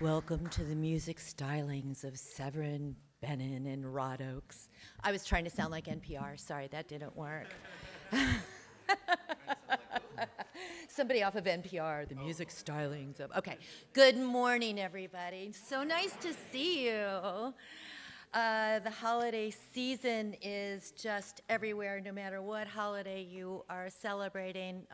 Welcome to the music stylings of Severin, Benin, and Rod Oaks. I was trying to sound like NPR. Sorry, that didn't work. Somebody off of NPR, the music stylings of... Okay, good morning, everybody. So nice to see you. The holiday season is just everywhere, no matter what holiday you are celebrating.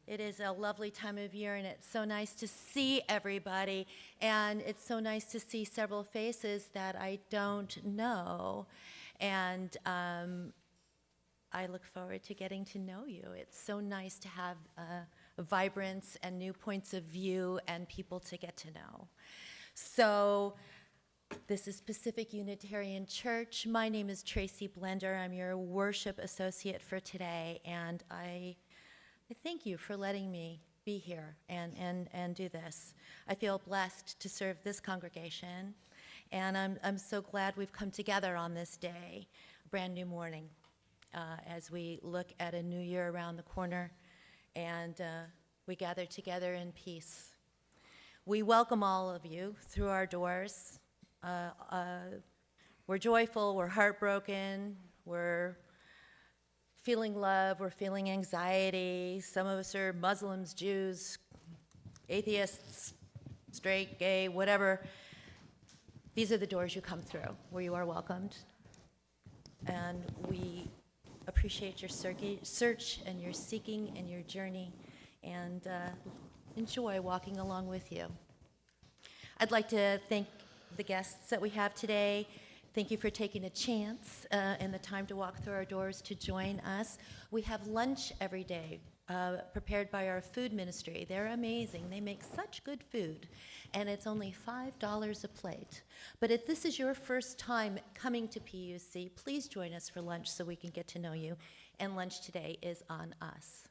It is a lovely time of year, and it's so nice to see everybody, and it's so nice to see several faces that I don't know, and I look forward to getting to know you. It's so nice to have vibrance and new points of view and people to get to know. So this is Pacific Unitarian Church. My name is Tracy Blender. I'm your worship associate for today, and I thank you for letting me be here and do this. I feel blessed to serve this congregation, and I'm so glad we've come together on this day, a brand new morning, as we look at a new year around the corner, and we gather together in peace. We welcome all of you through our doors. We're joyful, we're heartbroken, we're feeling love, we're feeling anxiety. Some of us are Muslims, Jews, atheists, straight, gay, whatever. These are the doors you come through, where you are welcomed. And we appreciate your search and your seeking and your journey, and enjoy walking along with you. I'd like to thank the guests that we have today. Thank you for taking a chance and the time to walk through our doors to join us. We have lunch every day prepared by our food ministry. They're amazing. They make such good food, and it's only $5 a plate. But if this is your first time coming to PUC, please join us for lunch so we can get to know you. And lunch today is on us.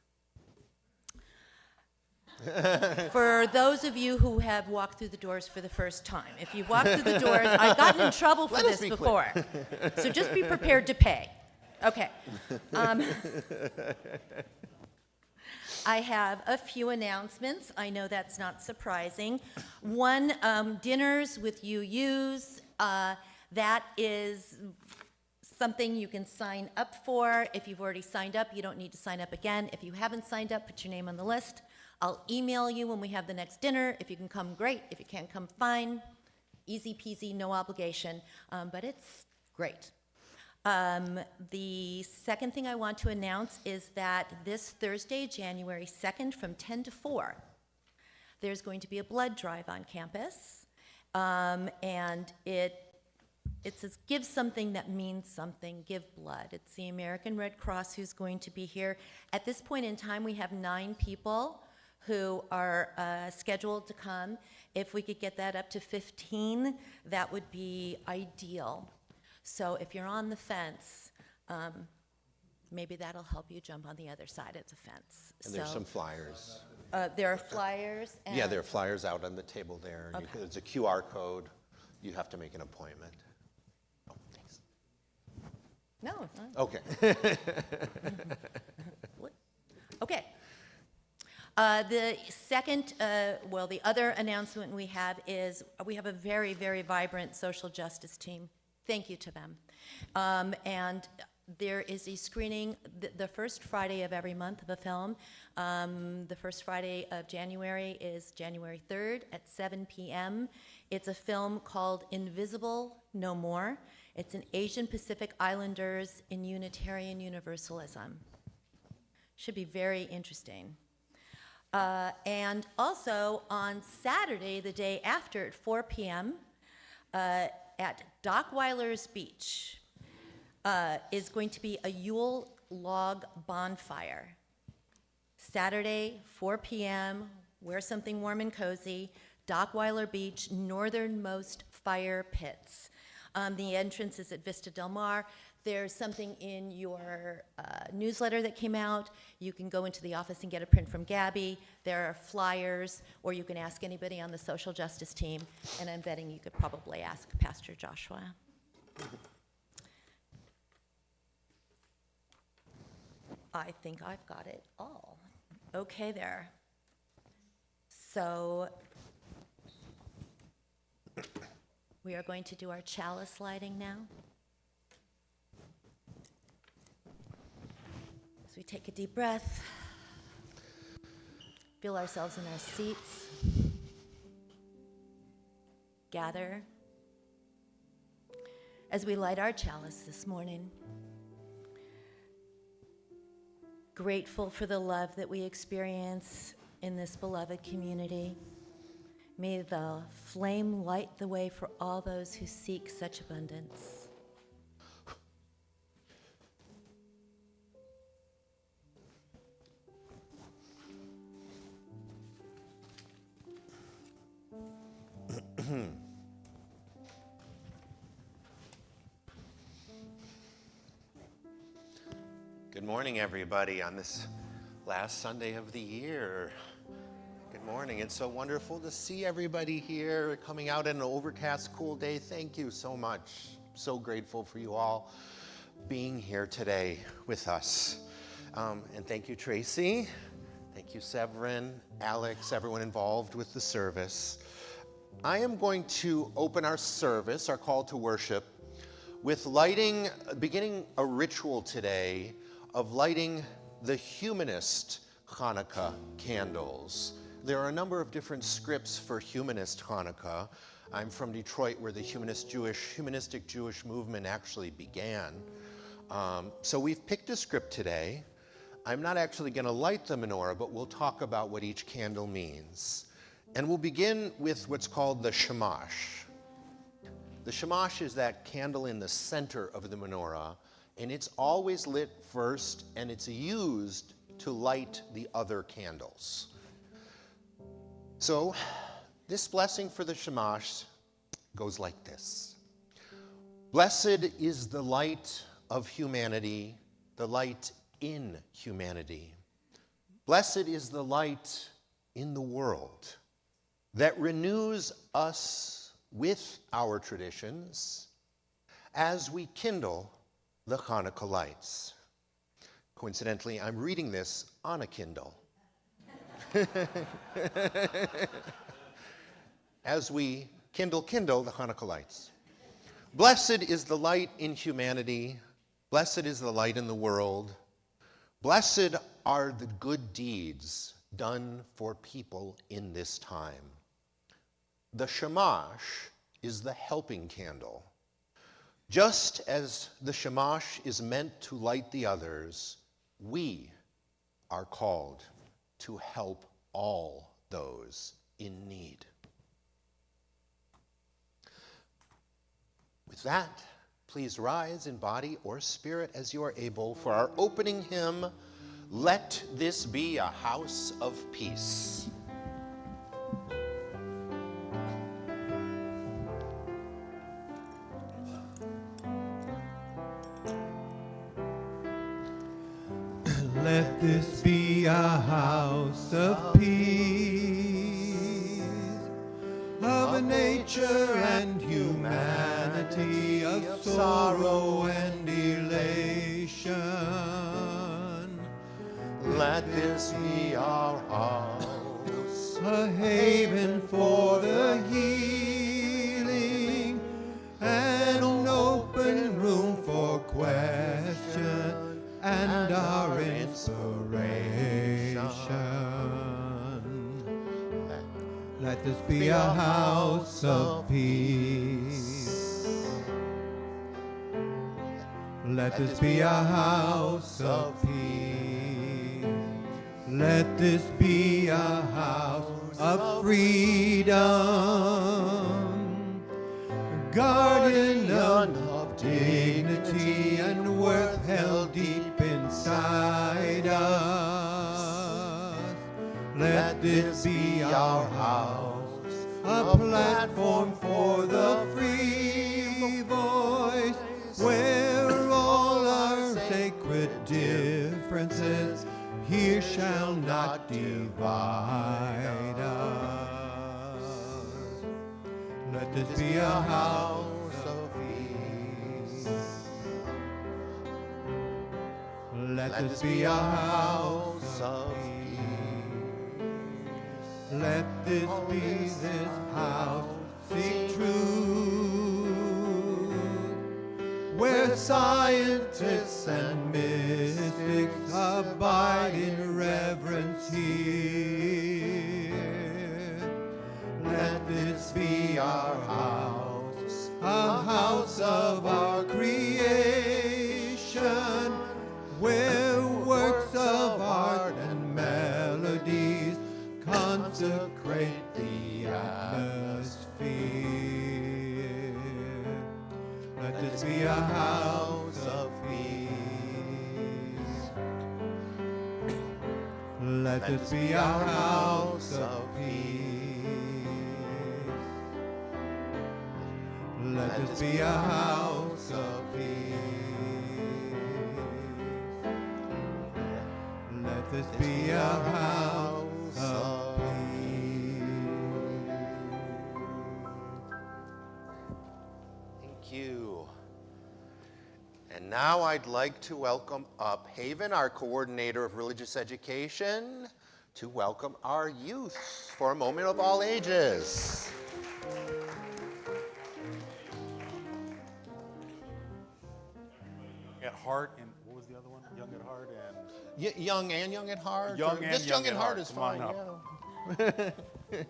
For those of you who have walked through the doors for the first time, if you've walked through the doors, I've gotten in trouble for this before, so just be prepared to pay. Okay. I have a few announcements. I know that's not surprising. One, dinners with UUs. That is something you can sign up for. If you've already signed up, you don't need to sign up again. If you haven't signed up, put your name on the list. I'll email you when we have the next dinner. If you can come, great. If you can't come, fine. Easy peasy, no obligation, but it's great. The second thing I want to announce is that this Thursday, January 2nd, from 10 to 4, there's going to be a blood drive on campus, and it says, give something that means something, give blood. It's the American Red Cross who's going to be here. At this point in time, we have 9 people who are scheduled to come. If we could get that up to 15, that would be ideal. So if you're on the fence, maybe that'll help you jump on the other side of the fence. And there's some flyers. There are flyers? And Yeah, there are flyers out on the table there. And Okay. there's a QR code. You have to make an appointment. Oh, thanks. No. Okay. Okay. The second, the other announcement we have is we have a very, very vibrant social justice team. Thank you to them. And there is a screening the first Friday of every month of a film. The first Friday of January is January 3rd at 7 p.m. It's a film called Invisible No More. It's an Asian Pacific Islanders in Unitarian Universalism. Should be very interesting. And also on Saturday, the day after at 4 p.m., at Dockweiler's Beach is going to be a Yule log bonfire. Saturday, 4 p.m., wear something warm and cozy, Dockweiler Beach, northernmost fire pits. The entrance is at Vista Del Mar. There's something in your newsletter that came out. You can go into the office and get a print from Gabby. There are flyers, or you can ask anybody on the social justice team, and I'm betting you could probably ask Pastor Joshua. I think I've got it all. Okay there. So We are going to do our chalice lighting now. As we take a deep breath, feel ourselves in our seats, gather. As we light our chalice this morning, grateful for the love that we experience in this beloved community. May the flame light the way for all those who seek such abundance. Good morning, everybody, on this last Sunday of the year. Good morning. It's so wonderful to see everybody here coming out on an overcast, cool day. Thank you so much. So grateful for you all being here today with us. And thank you, Tracy. Thank you, Severin, Alex, everyone involved with the service. I am going to open our service, our call to worship, with beginning a ritual today of lighting the humanist Hanukkah candles. There are a number of different scripts for humanist Hanukkah. I'm from Detroit, where the humanistic Jewish movement actually began. So we've picked a script today. I'm not actually going to light the menorah, but we'll talk about what each candle means. And we'll begin with what's called the shamash. The shamash is that candle in the center of the menorah, and it's always lit first, and it's used to light the other candles. So this blessing for the shamash goes like this. Blessed is the light of humanity, the light in humanity. Blessed is the light in the world that renews us with our traditions as we kindle the Hanukkah lights. Coincidentally, I'm reading this on a Kindle. As we kindle the Hanukkah lights. Blessed is the light in humanity. Blessed is the light in the world. Blessed are the good deeds done for people in this time. The shamash is the helping candle. Just as the shamash is meant to light the others, we are called to help all those in need. With that, please rise in body or spirit as you are able for our opening hymn, Let This Be a House of Peace. Let this be a house of peace, of nature and humanity, of sorrow and elation. Let this be our house, a haven for the healing, and an open room for question and our inspiration. Let this be a house of peace. Let this be a house of peace. Let this be a house of freedom, guardian of dignity and worth held deep inside us. Let this be our house, a platform for the free voice, where all our sacred differences here shall not divide us. Let this be a house of peace. Let this be a house of peace. Let this be this house, seek truth. where scientists and mystics abide in reverence here. Let this be our house, a house of our creation, where works of art and melodies consecrate the atmosphere. Let this be a house of peace. Let this be a house of peace. Let this be a house of peace. Let this be a house of peace. Thank you. And now I'd like to welcome up Haven, our coordinator of religious education, to welcome our youth for a moment of all ages. At heart, and what was the other one? Young at heart and Young and young at heart? Young or and just young young at at heart heart. is Come on fine. up. Yeah.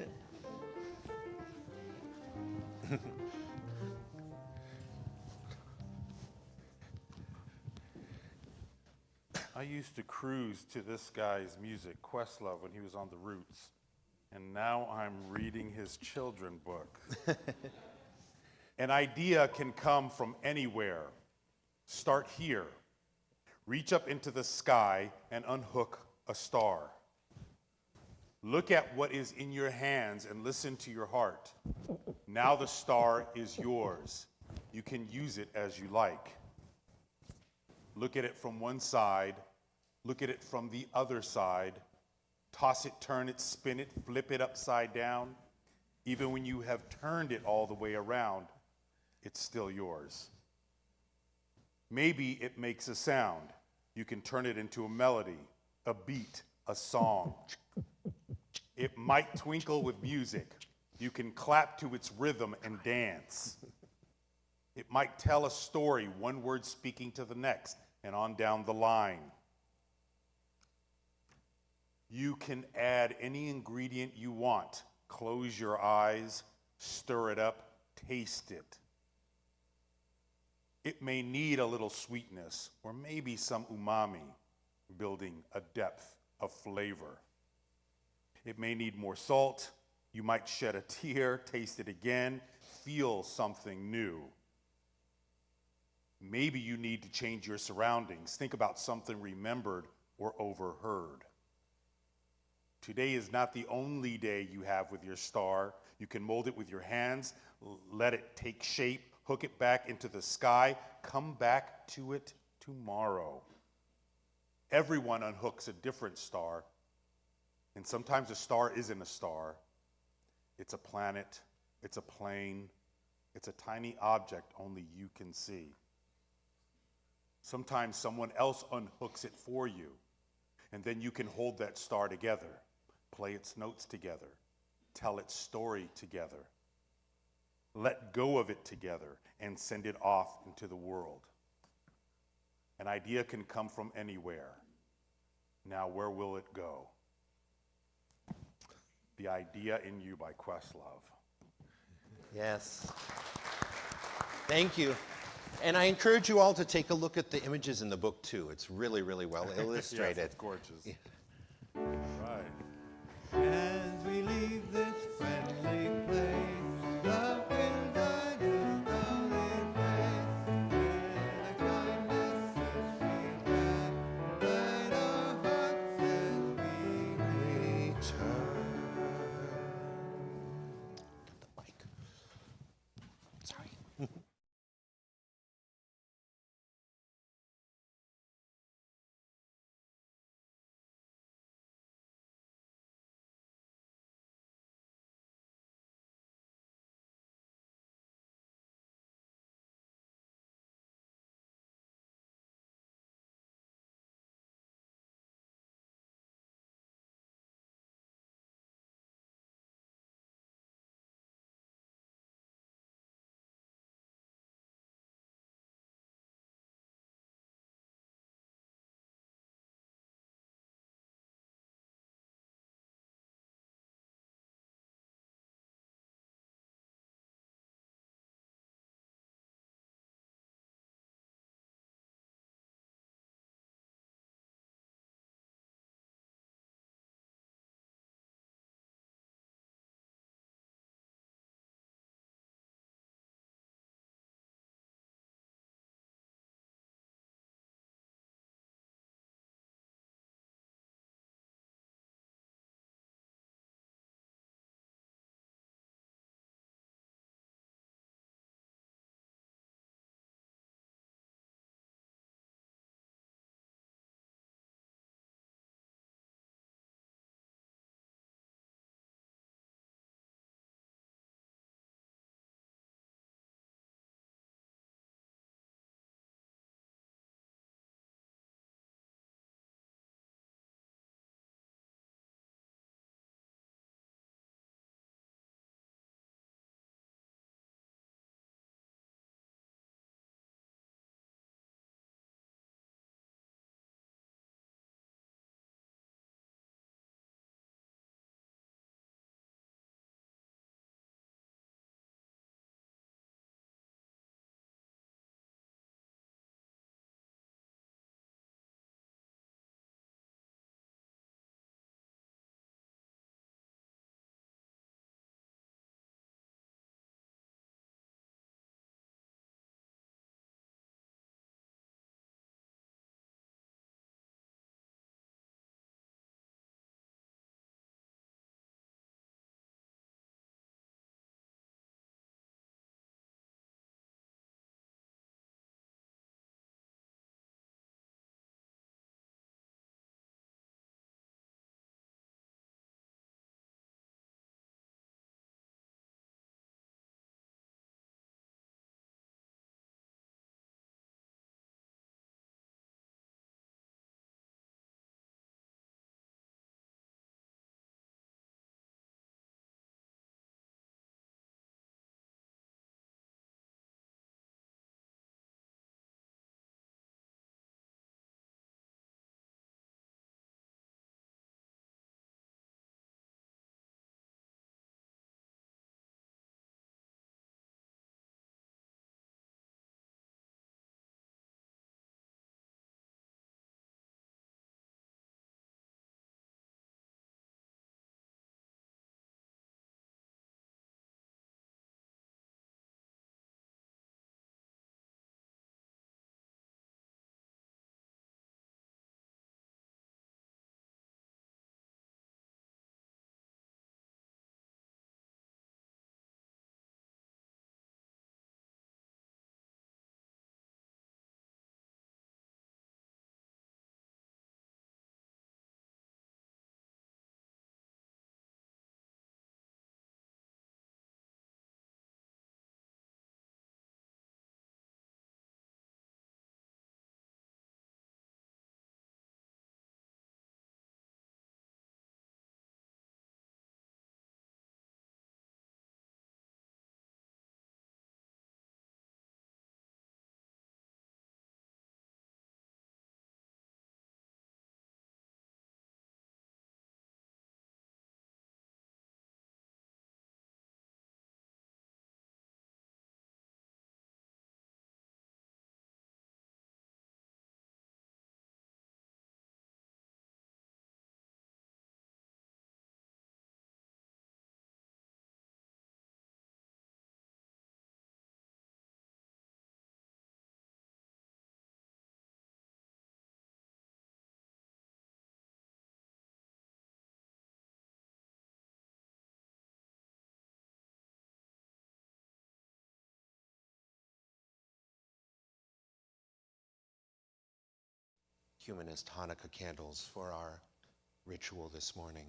I used to cruise to this guy's music, Questlove, when he was on the Roots, and now I'm reading his children book. An idea can come from anywhere. Start here. Reach up into the sky and unhook a star. Look at what is in your hands and listen to your heart. Now the star is yours. You can use it as you like. Look at it from one side. Look at it from the other side. Toss it, turn it, spin it, flip it upside down. Even when you have turned it all the way around, it's still yours. Maybe it makes a sound. You can turn it into a melody, a beat, a song. It might twinkle with music. You can clap to its rhythm and dance. It might tell a story, one word speaking to the next, and on down the line. You can add any ingredient you want. Close your eyes, stir it up, taste it. It may need a little sweetness, or maybe some umami, building a depth of flavor. It may need more salt. You might shed a tear, taste it again, feel something new. Maybe you need to change your surroundings. Think about something remembered or overheard. Today is not the only day you have with your star. You can mold it with your hands, let it take shape, hook it back into the sky, come back to it tomorrow. Everyone unhooks a different star, and sometimes a star isn't a star. It's a planet, it's a plane, it's a tiny object only you can see. Sometimes someone else unhooks it for you, and then you can hold that star together, play its notes together, tell its story together, let go of it together, and send it off into the world. An idea can come from anywhere. Now, where will it go? The Idea in You by Questlove. Yes. Thank you. And I encourage you all to take a look at the images in the book, too. It's really, really well illustrated. Yes, it's gorgeous. Yeah. Right. As we leave this friendly place, love will guide us down in faith. Where the kindness says we can light our hearts as we Return. Get the mic. Sorry. humanist Hanukkah candles for our ritual this morning.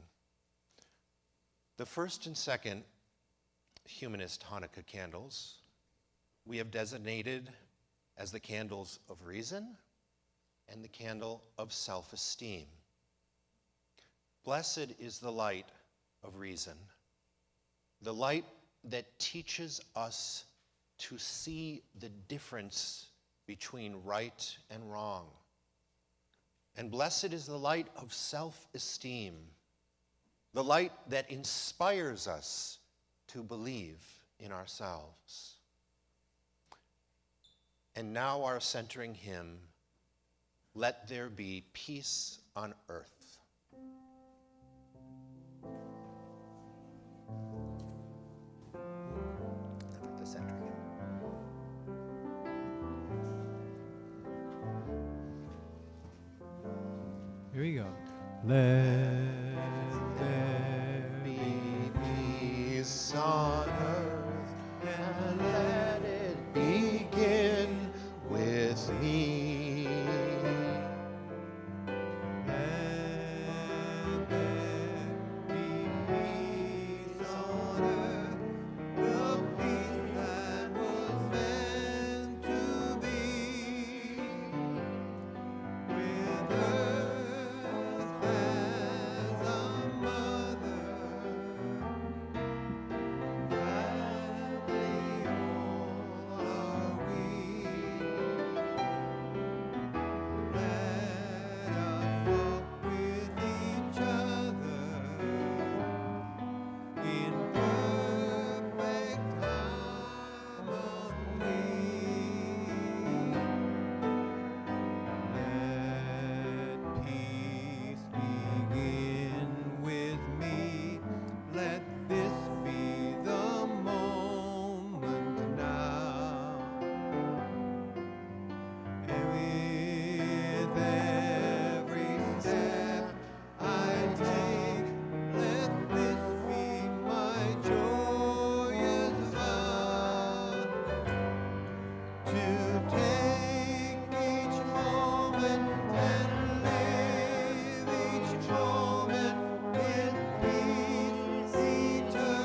The first and second humanist Hanukkah candles we have designated as the candles of reason and the candle of self-esteem. Blessed is the light of reason, the light that teaches us to see the difference between right and wrong. And blessed is the light of self-esteem, the light that inspires us to believe in ourselves. And now our centering hymn, Let There Be Peace on Earth. The centering hymn. Here we go. Let there Be peace on earth, and let it begin with me. Let there be peace on earth, the peace that was meant to be. With earth as a mother, family all are we. Let us walk with each other in perfect harmony. Let peace begin with me. Let this be the moment now. And with every step I take, let this be my joyous vow to take each moment and live each moment in peace eternally.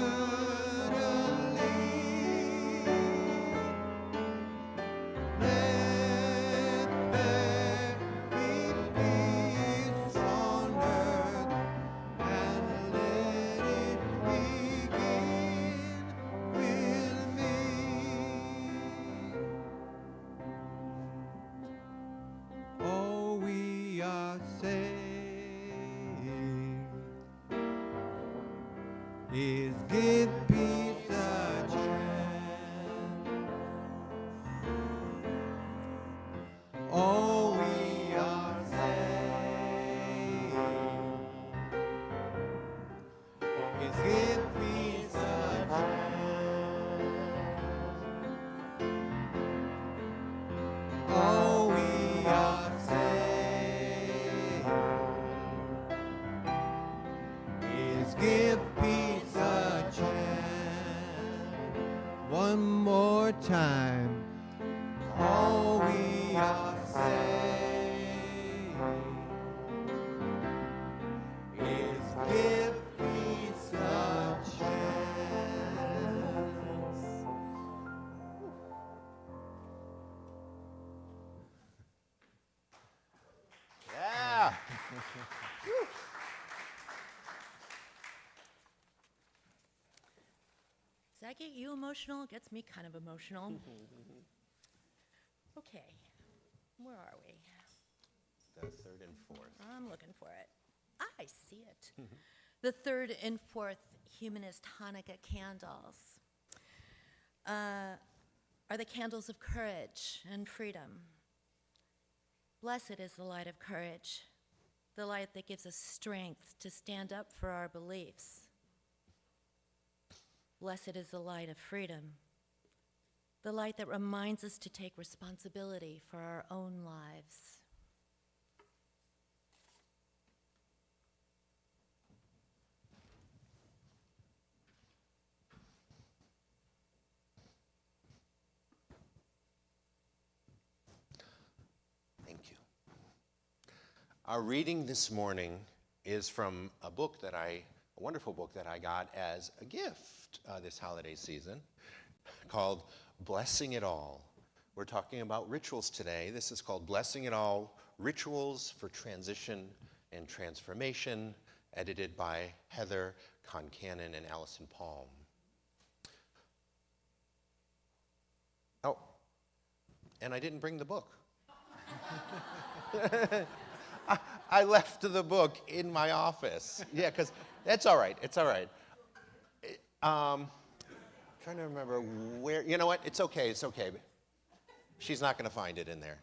Let there be peace on earth, and let it begin with me. All we are saying is give peace a chance. All we are saying is give peace a chance. All we are saying is give peace a chance. One more time. All we are saying is give peace a chance. Yeah. Does that get you emotional? It gets me kind of emotional. Okay, where are we? The third and fourth. I'm looking for it. I see it. The third and fourth humanist Hanukkah candles are the candles of courage and freedom. Blessed is the light of courage, the light that gives us strength to stand up for our beliefs. Blessed is the light of freedom, the light that reminds us to take responsibility for our own lives. Thank you. Our reading this morning is from a wonderful book that I got as a gift this holiday season called Blessing It All. We're talking about rituals today. This is called Blessing It All, Rituals for Transition and Transformation, edited by Heather Concannon and Allison Palm. Oh, and I didn't bring the book. I left the book in my office. Yeah, because that's all right. It's all right. Trying to remember where. You know what? It's okay. It's okay. She's not going to find it in there.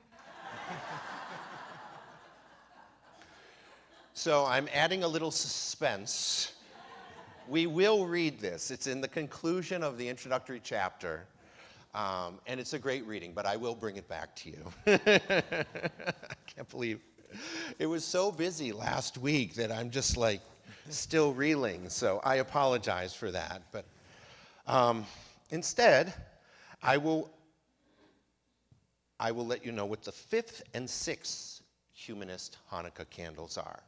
So I'm adding a little suspense. We will read this. It's in the conclusion of the introductory chapter. And it's a great reading, but I will bring it back to you. I can't believe it was so busy last week that I'm just like still reeling. So I apologize for that. But instead, I will let you know what the 5th and 6th humanist Hanukkah candles are.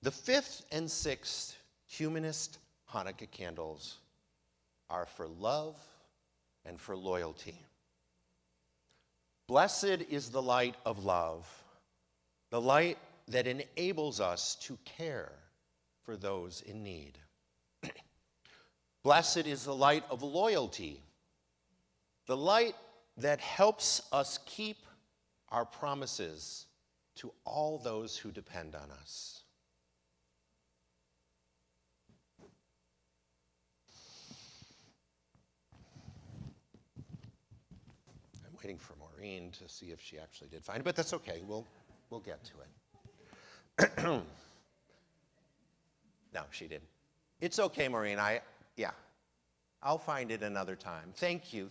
The 5th and 6th humanist Hanukkah candles are for love and for loyalty. Blessed is the light of love, the light that enables us to care for those in need. Blessed is the light of loyalty, the light that helps us keep our promises to all those who depend on us. I'm waiting for Maureen to see if she actually did find it, but that's okay. We'll get to it. No, she didn't. It's okay, Maureen. I'll find it another time. Thank you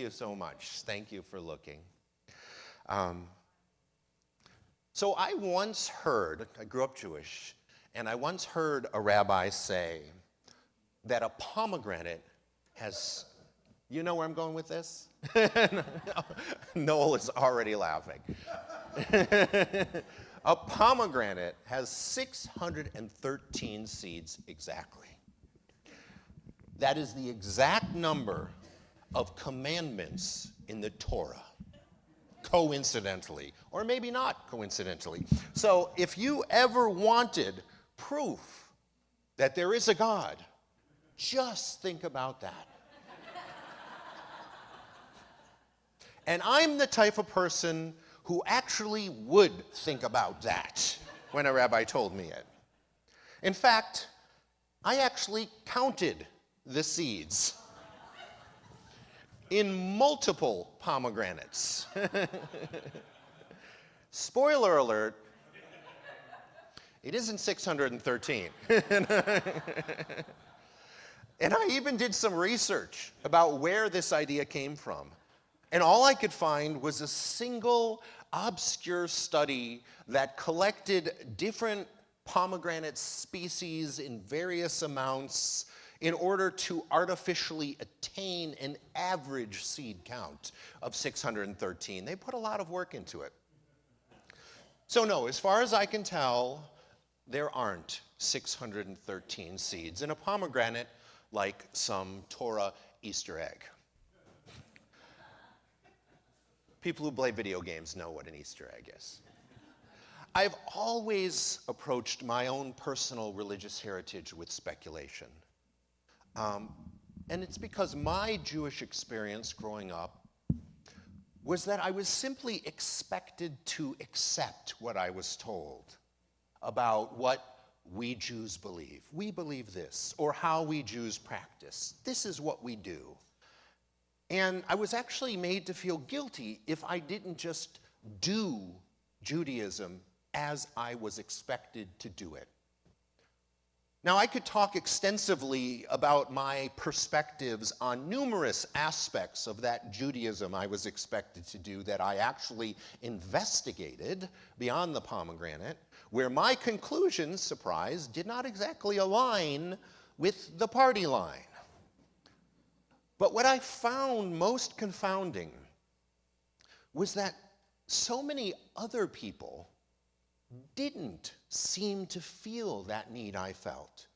so much. Thank you for looking. So I grew up Jewish, and I once heard a rabbi say that a pomegranate has, you know where I'm going with this? Noel is already laughing. A pomegranate has 613 seeds exactly. That is the exact number of commandments in the Torah, coincidentally, or maybe not coincidentally. So if you ever wanted proof that there is a God, just think about that. And I'm the type of person who actually would think about that when a rabbi told me it. In fact, I actually counted the seeds in multiple pomegranates. Spoiler alert, it isn't 613. And I even did some research about where this idea came from. And all I could find was a single obscure study that collected different pomegranate species in various amounts in order to artificially attain an average seed count of 613. They put a lot of work into it. So no, as far as I can tell, there aren't 613 seeds in a pomegranate like some Torah Easter egg. People who play video games know what an Easter egg is. I've always approached my own personal religious heritage with speculation. And it's because my Jewish experience growing up was that I was simply expected to accept what I was told about what we Jews believe. We believe this, or how we Jews practice. This is what we do. And I was actually made to feel guilty if I didn't just do Judaism as I was expected to do it. Now, I could talk extensively about my perspectives on numerous aspects of that Judaism I was expected to do that I actually investigated beyond the pomegranate, where my conclusions, surprise, did not exactly align with the party line. But what I found most confounding was that so many other people didn't seem to feel that need I felt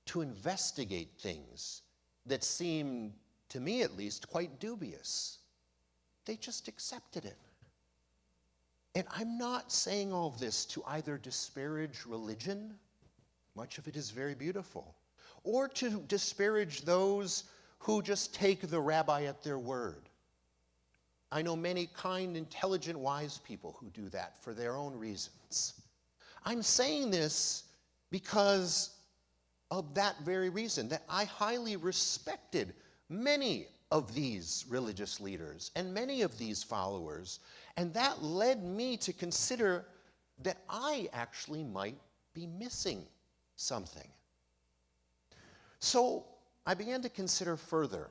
to investigate things that seemed, to me at least, quite dubious. They just accepted it. And I'm not saying all of this to either disparage religion, much of it is very beautiful, or to disparage those who just take the rabbi at their word. I know many kind, intelligent, wise people who do that for their own reasons. I'm saying this because of that very reason, that I highly respected many of these religious leaders and many of these followers, and that led me to consider that I actually might be missing something. So I began to consider further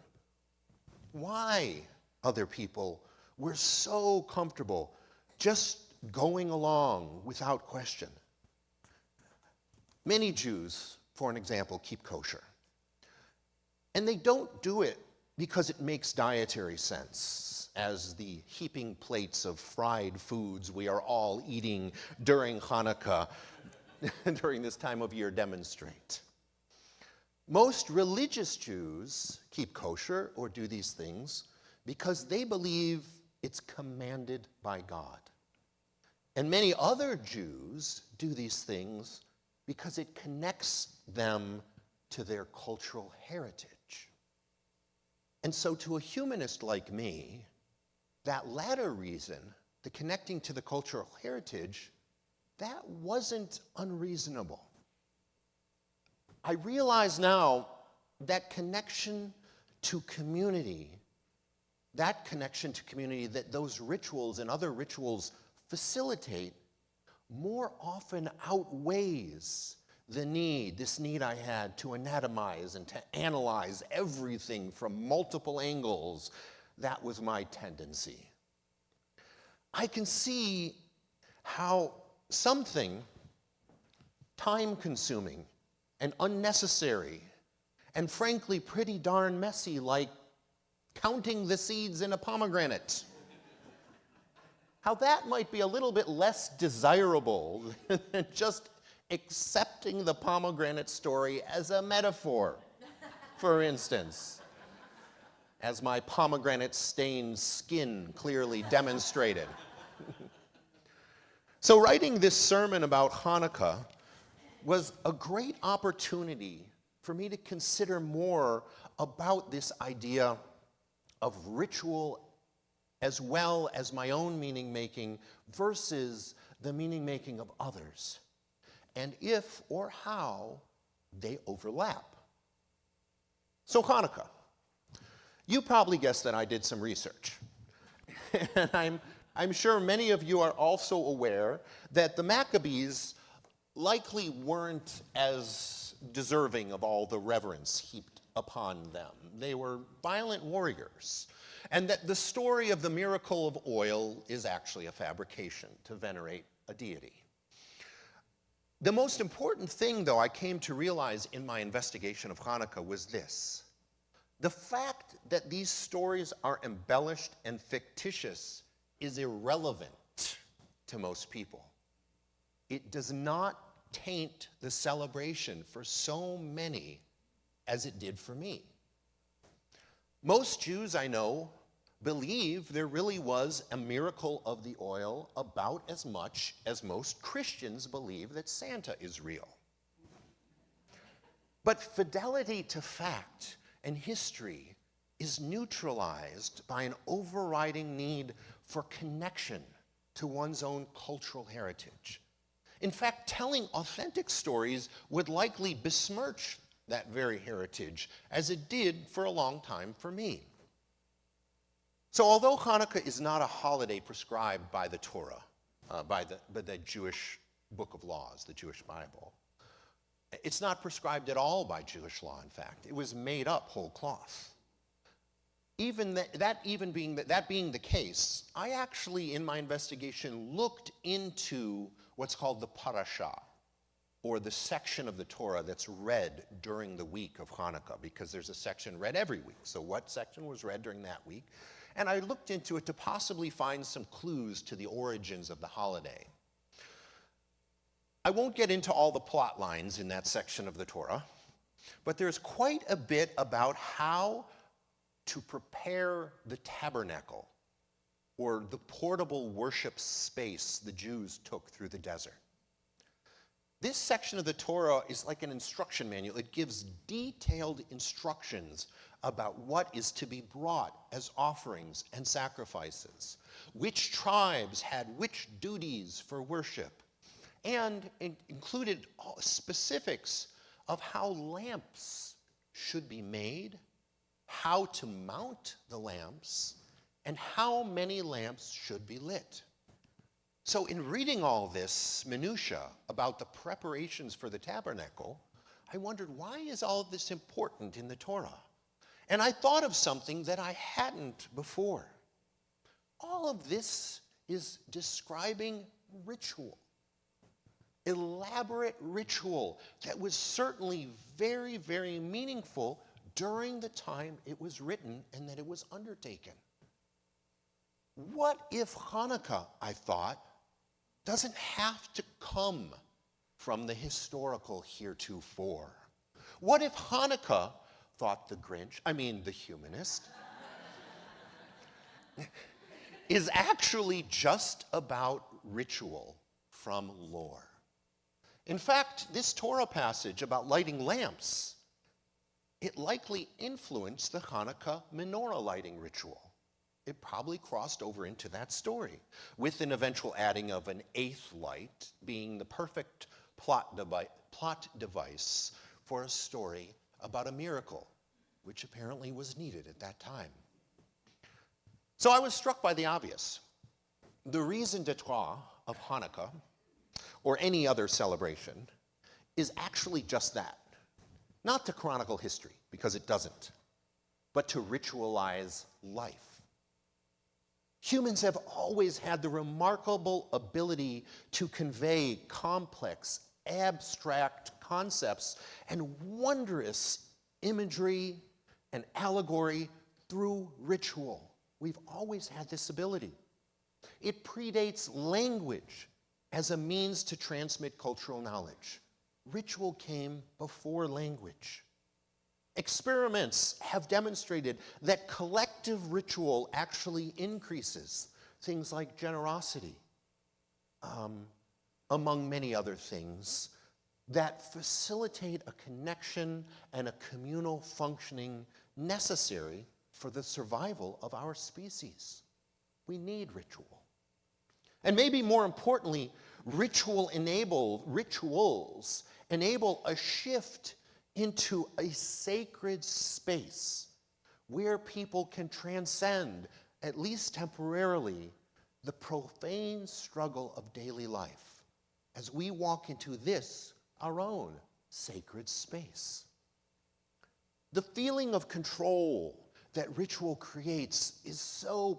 why other people were so comfortable just going along without question. Many Jews, for an example, keep kosher. And they don't do it because it makes dietary sense, as the heaping plates of fried foods we are all eating during Hanukkah, during this time of year, demonstrate. Most religious Jews keep kosher or do these things because they believe it's commanded by God. And many other Jews do these things because it connects them to their cultural heritage. And so to a humanist like me, that latter reason, the connecting to the cultural heritage, that wasn't unreasonable. I realize now that connection to community, that those rituals and other rituals facilitate, more often outweighs this need I had to anatomize and to analyze everything from multiple angles. That was my tendency. I can see how something time-consuming and unnecessary and frankly pretty darn messy, like counting the seeds in a pomegranate, how that might be a little bit less desirable than just accepting the pomegranate story as a metaphor, for instance, as my pomegranate-stained skin clearly demonstrated. So writing this sermon about Hanukkah was a great opportunity for me to consider more about this idea of ritual as well as my own meaning-making versus the meaning-making of others, and if or how they overlap. So Hanukkah. You probably guessed that I did some research. And I'm sure many of you are also aware that the Maccabees likely weren't as deserving of all the reverence heaped upon them. They were violent warriors, and that the story of the miracle of oil is actually a fabrication to venerate a deity. The most important thing, though, I came to realize in my investigation of Hanukkah was this: the fact that these stories are embellished and fictitious is irrelevant to most people. It does not taint the celebration for so many as it did for me. Most Jews I know believe there really was a miracle of the oil about as much as most Christians believe that Santa is real. But fidelity to fact and history is neutralized by an overriding need for connection to one's own cultural heritage. In fact, telling authentic stories would likely besmirch that very heritage, as it did for a long time for me. So although Hanukkah is not a holiday prescribed by the Torah, by the Jewish book of laws, the Jewish Bible, it's not prescribed at all by Jewish law, in fact. It was made up whole cloth. That being the case, I actually, in my investigation, looked into what's called the parashah, or the section of the Torah that's read during the week of Hanukkah, because there's a section read every week. So what section was read during that week? And I looked into it to possibly find some clues to the origins of the holiday. I won't get into all the plot lines in that section of the Torah, but there's quite a bit about how to prepare the tabernacle, or the portable worship space the Jews took through the desert. This section of the Torah is like an instruction manual. It gives detailed instructions about what is to be brought as offerings and sacrifices, which tribes had which duties for worship, and it included specifics of how lamps should be made, how to mount the lamps, and how many lamps should be lit. So in reading all this minutia about the preparations for the tabernacle, I wondered, why is all of this important in the Torah? And I thought of something that I hadn't before. All of this is describing ritual, elaborate ritual that was certainly very, very meaningful during the time it was written and that it was undertaken. What if Hanukkah, I thought, doesn't have to come from the historical heretofore? What if Hanukkah, thought the humanist, is actually just about ritual from lore? In fact, this Torah passage about lighting lamps, it likely influenced the Hanukkah menorah lighting ritual. It probably crossed over into that story, with an eventual adding of an eighth light being the perfect plot device for a story about a miracle, which apparently was needed at that time. So I was struck by the obvious. The raison d'etre of Hanukkah, or any other celebration, is actually just that. Not to chronicle history, because it doesn't, but to ritualize life. Humans have always had the remarkable ability to convey complex, abstract concepts and wondrous imagery and allegory through ritual. We've always had this ability. It predates language as a means to transmit cultural knowledge. Ritual came before language. Experiments have demonstrated that collective ritual actually increases things like generosity, among many other things, that facilitate a connection and a communal functioning necessary for the survival of our species. We need ritual. And maybe more importantly, rituals enable a shift into a sacred space where people can transcend, at least temporarily, the profane struggle of daily life as we walk into this, our own sacred space. The feeling of control that ritual creates is so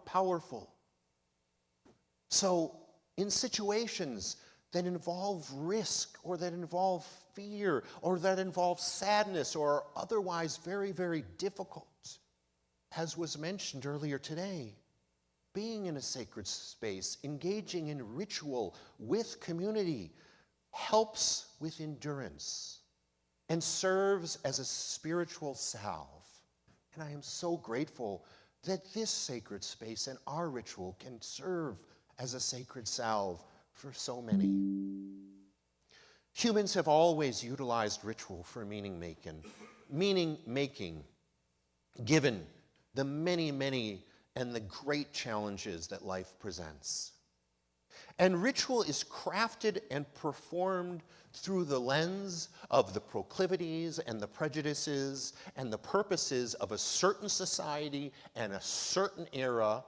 powerful. So in situations that involve risk, or that involve fear, or that involve sadness, or are otherwise very, very difficult, as was mentioned earlier today, being in a sacred space, engaging in ritual with community, helps with endurance and serves as a spiritual salve. And I am so grateful that this sacred space and our ritual can serve as a sacred salve for so many. Humans have always utilized ritual for meaning making, given the many, many and the great challenges that life presents. And ritual is crafted and performed through the lens of the proclivities and the prejudices and the purposes of a certain society and a certain era.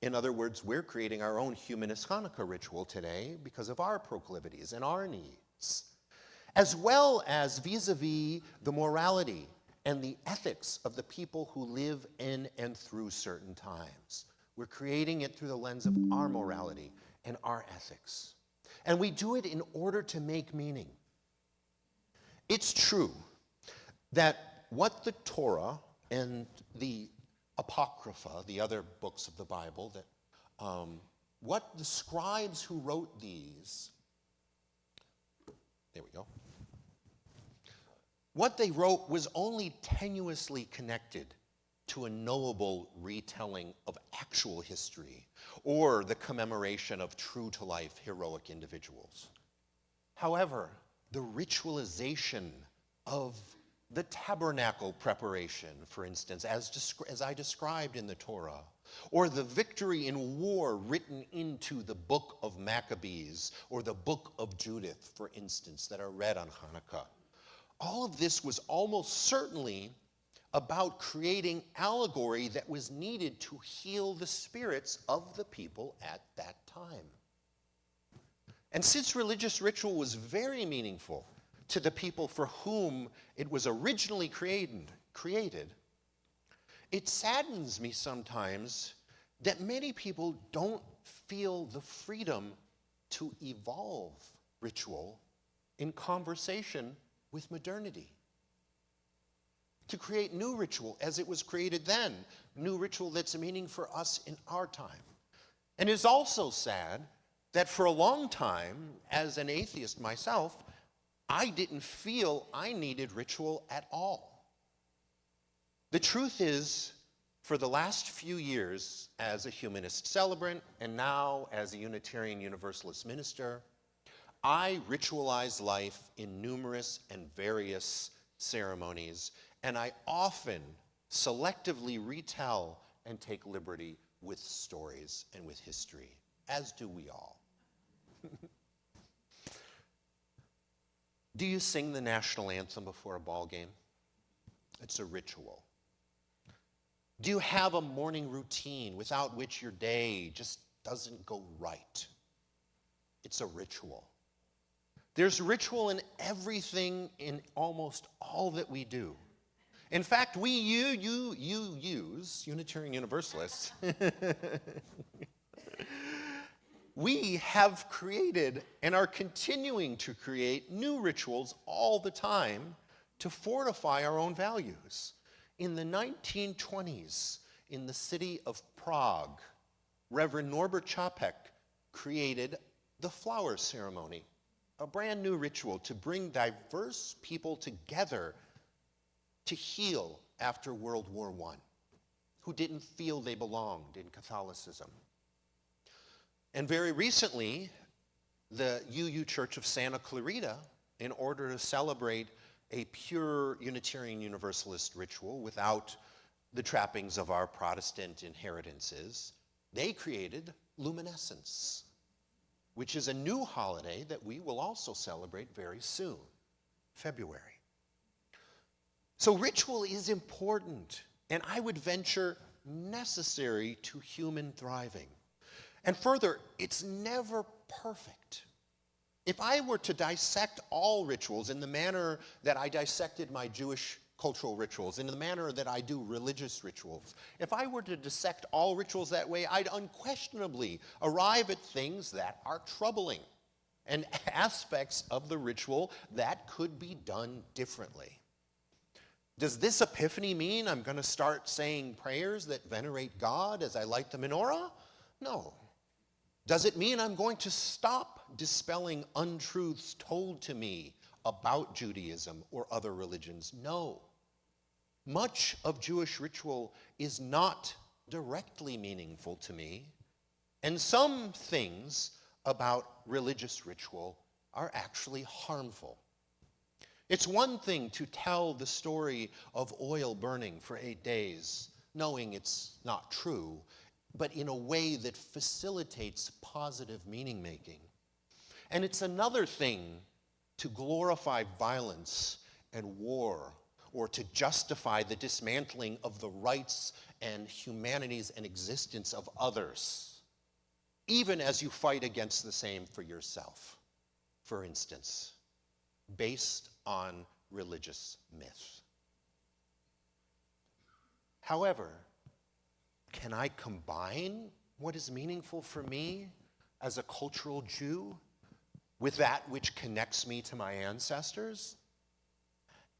In other words, we're creating our own humanist Hanukkah ritual today because of our proclivities and our needs, as well as vis-a-vis the morality and the ethics of the people who live in and through certain times. We're creating it through the lens of our morality and our ethics. And we do it in order to make meaning. It's true that what the Torah and the Apocrypha, the other books of the Bible, that what the scribes who wrote these There we go. What they wrote was only tenuously connected to a knowable retelling of actual history or the commemoration of true-to-life heroic individuals. However, the ritualization of the tabernacle preparation, for instance, as I described in the Torah, or the victory in war written into the book of Maccabees or the book of Judith, for instance, that are read on Hanukkah. All of this was almost certainly about creating allegory that was needed to heal the spirits of the people at that time. And since religious ritual was very meaningful to the people for whom it was originally created, it saddens me sometimes that many people don't feel the freedom to evolve ritual in conversation with modernity. To create new ritual as it was created then, new ritual that's meaning for us in our time. And it's also sad that for a long time, as an atheist myself, I didn't feel I needed ritual at all. The truth is, for the last few years as a humanist celebrant and now as a Unitarian Universalist minister, I ritualize life in numerous and various ceremonies, and I often selectively retell and take liberty with stories and with history, as do we all. Do you sing the national anthem before a ball game? It's a ritual. Do you have a morning routine without which your day just doesn't go right? It's a ritual. There's ritual in everything, in almost all that we do. In fact, Unitarian Universalists, we have created and are continuing to create new rituals all the time to fortify our own values. In the 1920s, in the city of Prague, Reverend Norbert Čapek created the flower ceremony, a brand new ritual to bring diverse people together to heal after World War I, who didn't feel they belonged in Catholicism. And very recently, the UU Church of Santa Clarita, in order to celebrate a pure Unitarian Universalist ritual without the trappings of our Protestant inheritances, they created luminescence, which is a new holiday that we will also celebrate very soon, February. So ritual is important, and I would venture necessary to human thriving. And further, it's never perfect. If I were to dissect all rituals in the manner that I dissected my Jewish cultural rituals, in the manner that I do religious rituals, if I were to dissect all rituals that way, I'd unquestionably arrive at things that are troubling and aspects of the ritual that could be done differently. Does this epiphany mean I'm going to start saying prayers that venerate God as I light the menorah? No. Does it mean I'm going to stop dispelling untruths told to me about Judaism or other religions? No. Much of Jewish ritual is not directly meaningful to me, and some things about religious ritual are actually harmful. It's one thing to tell the story of oil burning for 8 days, knowing it's not true, but in a way that facilitates positive meaning making. And it's another thing to glorify violence and war, or to justify the dismantling of the rights and humanities and existence of others, even as you fight against the same for yourself, for instance, based on religious myth. However, can I combine what is meaningful for me as a cultural Jew with that which connects me to my ancestors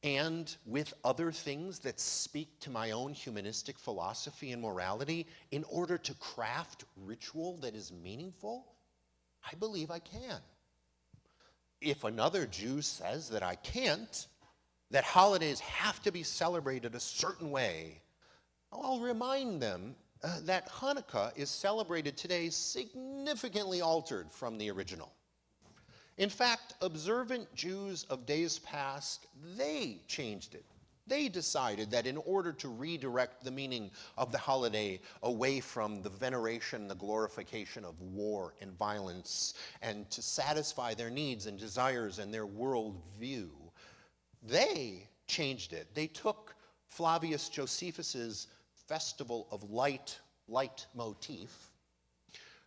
and with other things that speak to my own humanistic philosophy and morality in order to craft ritual that is meaningful? I believe I can. If another Jew says that I can't, that holidays have to be celebrated a certain way, I'll remind them that Hanukkah is celebrated today significantly altered from the original. In fact, observant Jews of days past, they changed it. They decided that in order to redirect the meaning of the holiday away from the veneration, the glorification of war and violence, and to satisfy their needs and desires and their worldview, they changed it. They took Flavius Josephus's Festival of Light motif,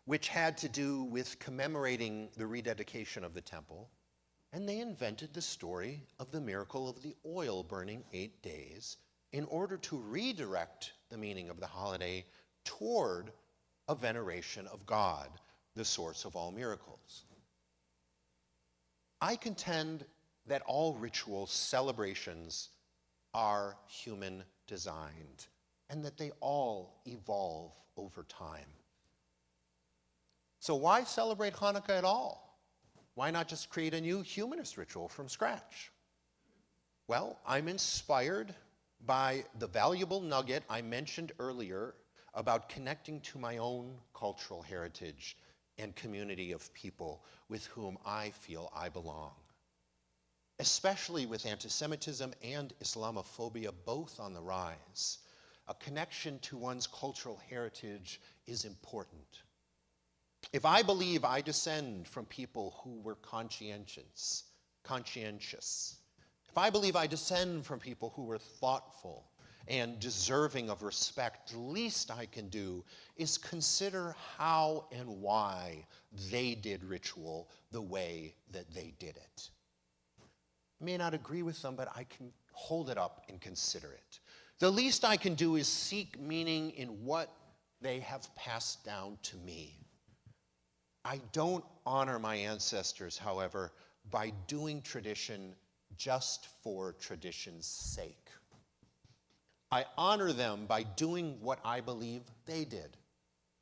which had to do with commemorating the rededication of the temple, and they invented the story of the miracle of the oil burning 8 days in order to redirect the meaning of the holiday toward a veneration of God, the source of all miracles. I contend that all ritual celebrations are human designed and that they all evolve over time. So why celebrate Hanukkah at all? Why not just create a new humanist ritual from scratch? Well, I'm inspired by the valuable nugget I mentioned earlier about connecting to my own cultural heritage and community of people with whom I feel I belong. Especially with anti-Semitism and Islamophobia both on the rise, a connection to one's cultural heritage is important. If I believe I descend from people who were conscientious, if I believe I descend from people who were thoughtful and deserving of respect, the least I can do is consider how and why they did ritual the way that they did it. I may not agree with them, but I can hold it up and consider it. The least I can do is seek meaning in what they have passed down to me. I don't honor my ancestors, however, by doing tradition just for tradition's sake. I honor them by doing what I believe they did,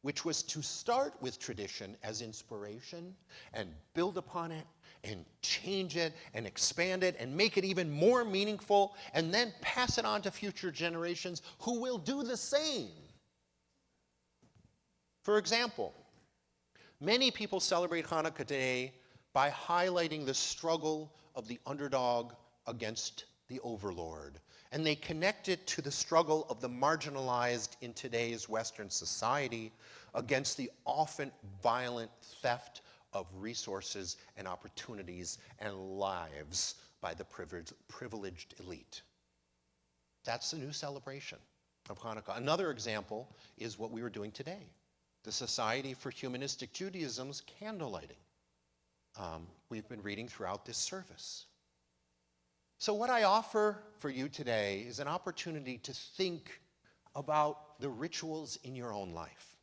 which was to start with tradition as inspiration and build upon it and change it and expand it and make it even more meaningful and then pass it on to future generations who will do the same. For example, many people celebrate Hanukkah today by highlighting the struggle of the underdog against the overlord. And they connect it to the struggle of the marginalized in today's Western society against the often violent theft of resources and opportunities and lives by the privileged elite. That's the new celebration of Hanukkah. Another example is what we were doing today. The Society for Humanistic Judaism's candle lighting. We've been reading throughout this service. So what I offer for you today is an opportunity to think about the rituals in your own life.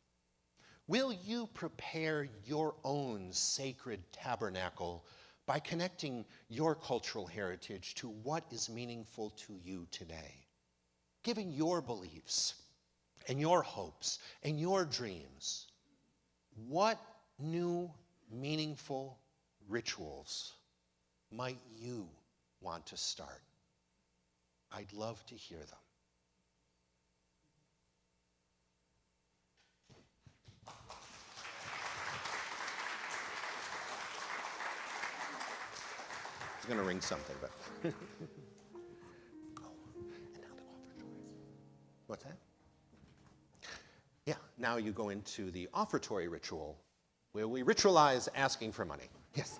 Will you prepare your own sacred tabernacle by connecting your cultural heritage to what is meaningful to you today? Giving your beliefs and your hopes and your dreams. What new meaningful rituals might you want to start? I'd love to hear them. I was going to ring something, but oh, and now the offertory. What's that? Yeah, now you go into the offertory ritual, where we ritualize asking for money. Yes.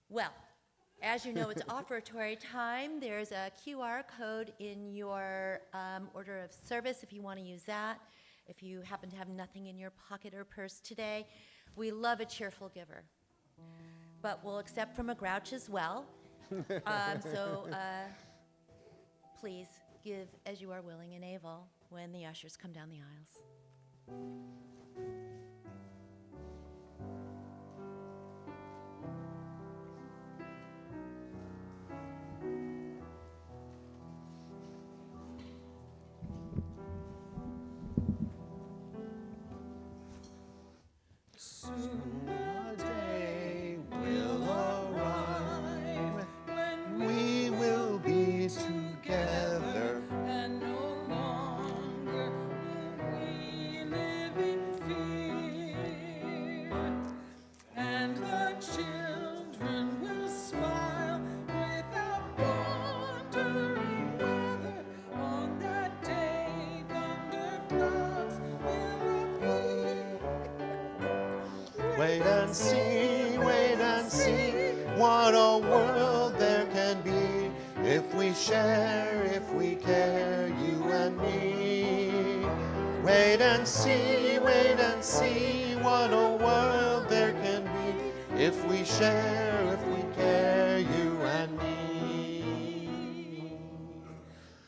Well, as you know, it's offertory time. There's a QR code in your order of service if you want to use that. If you happen to have nothing in your pocket or purse today, we love a cheerful giver. But we'll accept from a grouch as well. Please give as you are willing and able when the ushers come down the aisles. Wait and see what a world there can be if we share, if we care, you and me. Wait and see what a world there can be if we share, if we care, you and me.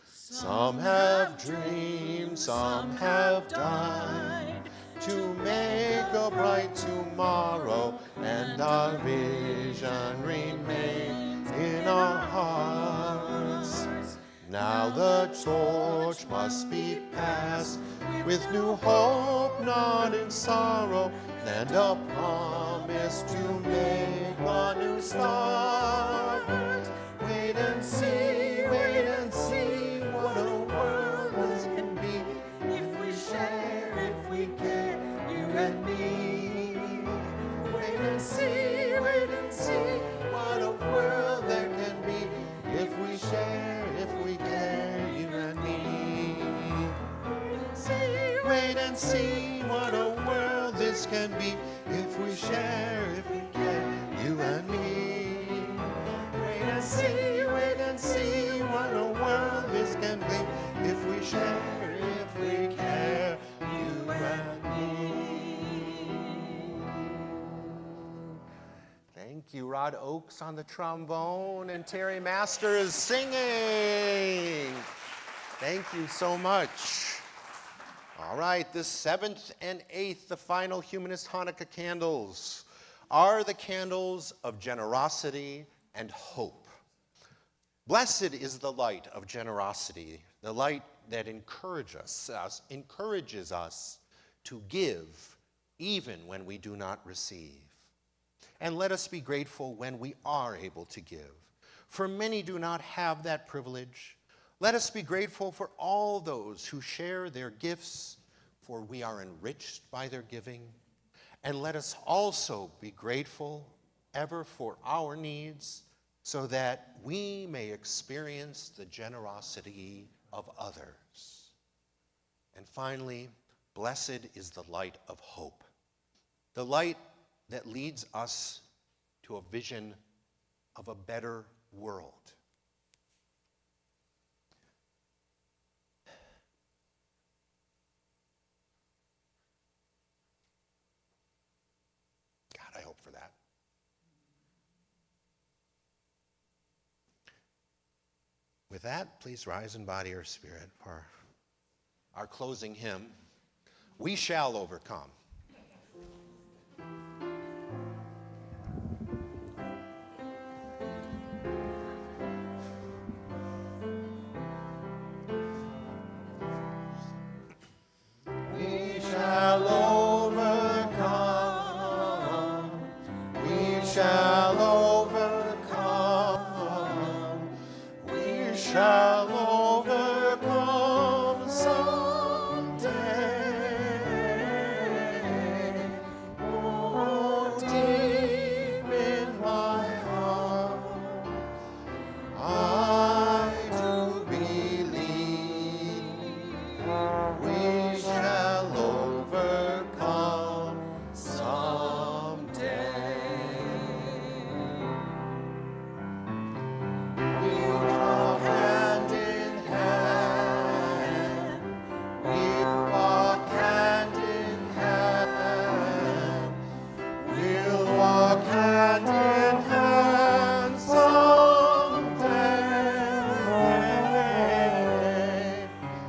Some have dreamed, some have died to make a bright tomorrow, and our vision remains in our hearts. Now the torch must be passed with new hope, not in sorrow, and a promise to make a new start. Wait and see what a world this can be if we share, if we care, you and me. Wait and see what a world there can be if we share, if we care, you and me. Wait and see what a world this can be if we share, if we care, you and me. Wait and see what a world this can be if we share, if we care, you and me. Thank you, Rod Oakes on the trombone and Terry Masters singing. Thank you so much. All right, the 7th and 8th, the final Humanist Hanukkah candles, are the candles of generosity and hope. Blessed is the light of generosity, the light that encourages us to give even when we do not receive. And let us be grateful when we are able to give, for many do not have that privilege. Let us be grateful for all those who share their gifts, for we are enriched by their giving. And let us also be grateful ever for our needs, so that we may experience the generosity of others. And finally, blessed is the light of hope, the light that leads us to a vision of a better world. God, I hope for that. With that, please rise in body or spirit for our closing hymn, We Shall Overcome. We shall overcome. We shall overcome. We shall overcome someday. Oh, deep in my heart, I do believe we shall overcome someday. We walk hand in hand. We walk hand in hand. We'll walk hand in hand someday.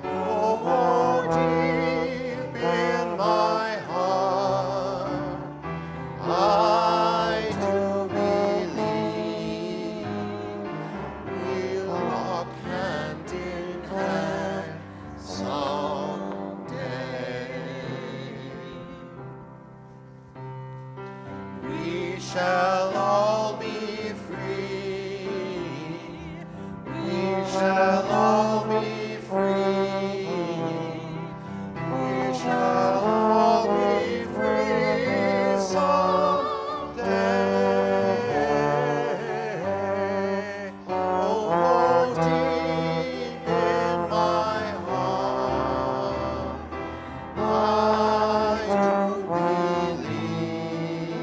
Oh, deep in my heart, I do believe we'll walk hand in hand someday. We shall all be free. We shall all be free. We shall all be free someday. Oh, deep in my heart, I do believe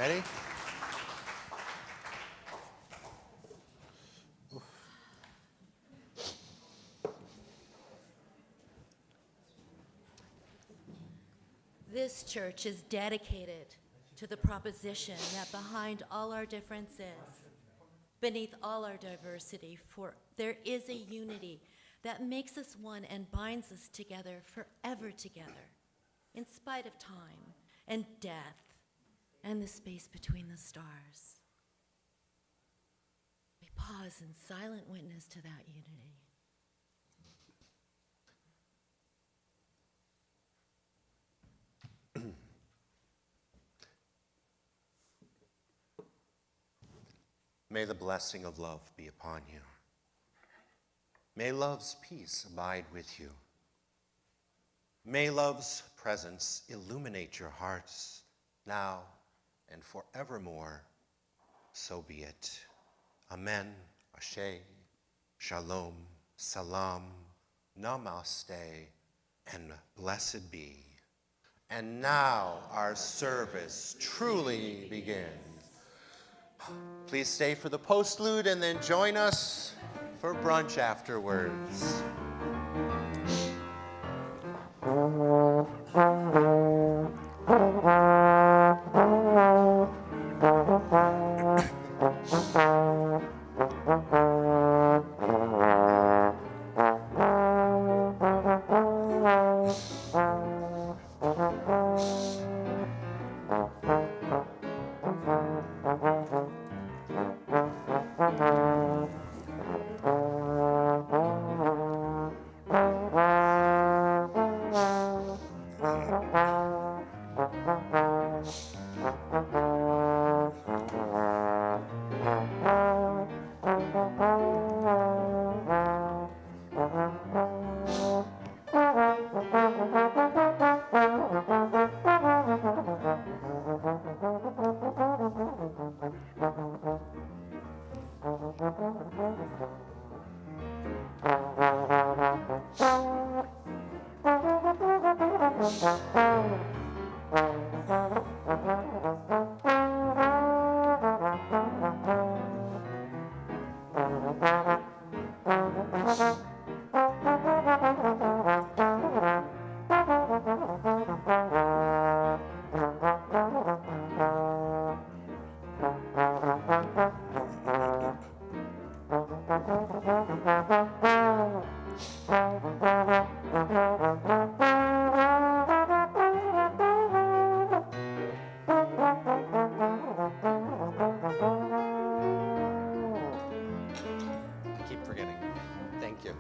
Ready? This church is dedicated to the proposition that behind all our differences, beneath all our diversity, for there is a unity that makes us one and binds us together forever together, in spite of time and death and the space between the stars. We pause in silent witness to that unity. May the blessing of love be upon you. May love's peace abide with you. May love's presence illuminate your hearts now and forevermore. So be it. Amen. Ashe. Shalom. Salam. Namaste. And blessed be. And now our service truly begins. Please stay for the postlude and then join us for brunch afterwards. Keep forgetting. Thank you.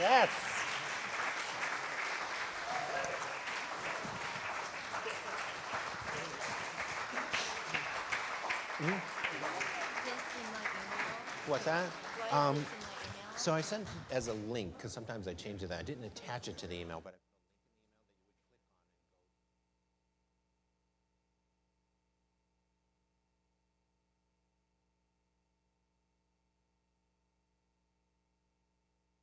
Yes. What's that? Do I have this in my email? So I sent as a link, because sometimes I change it. I didn't attach it to the email, but.